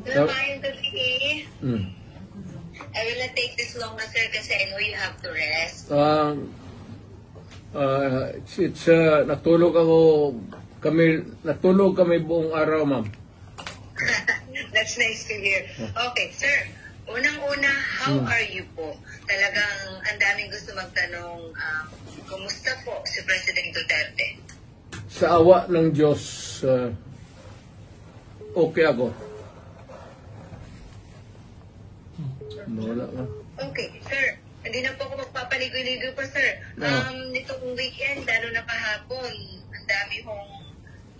So, Lamayang gabi. I will not take this long na, sir, kasi I know you have to rest. natulog kami buong araw, ma'am. That's nice to hear. Okay, sir. Unang-una, how are you po? Talagang ang daming gusto magtanong, kumusta po si President Duterte? Sa awa ng Diyos, okay ako. Wala nga. Okay, sir. Hindi na po ako magpapaligoy-ligoy pa, sir. Nitong weekend, lalo na kahapon, ang dami hong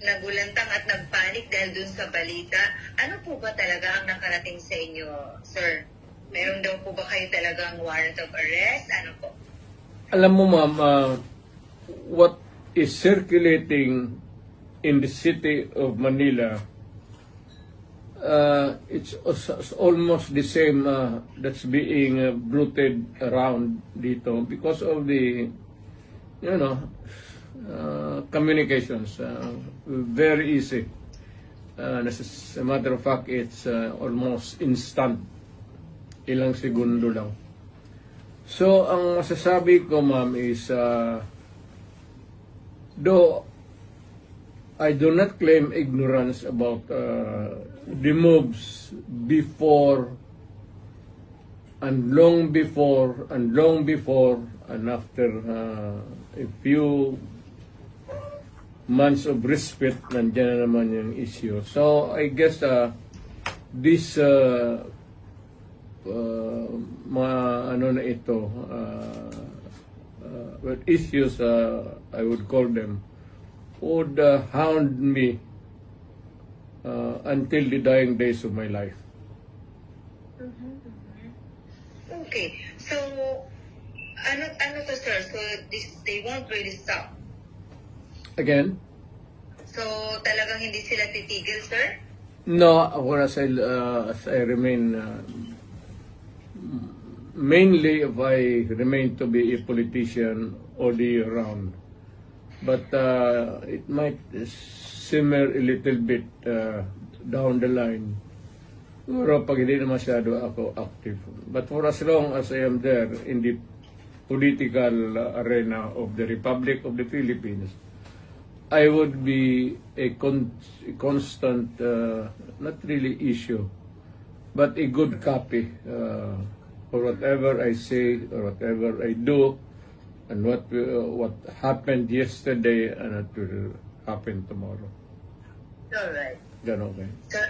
nagulantang at nagpanik dahil dun sa balita. Ano po ba talaga ang nakarating sa inyo, sir? Meron daw po ba kayo talagang warrant of arrest? Ano po? Alam mo, ma'am, what is circulating in the city of Manila, it's almost the same that's being bruited around dito because of the, communications. Very easy. As a matter of fact, it's almost instant. Ilang segundo lang. So, ang masasabi ko, ma'am, is though I do not claim ignorance about the moves before and long before and after a few months of respite, nandiyan na naman yung issue. So, I guess this issues, I would call them, would hound me until the dying days of my life. Okay. So, ano to, sir? So, they won't really stop. Again? So, talagang hindi sila titigil, sir? No, as I remain, mainly if I remain to be a politician all the year round. But it might simmer a little bit down the line. Pero pag hindi na masyado ako active. But for as long as I am there in the political arena of the Republic of the Philippines, I would be a constant, not really issue, but a good copy for whatever I say or whatever I do, and what happened yesterday and what will happen tomorrow. All right. Ganon, okay? Sir,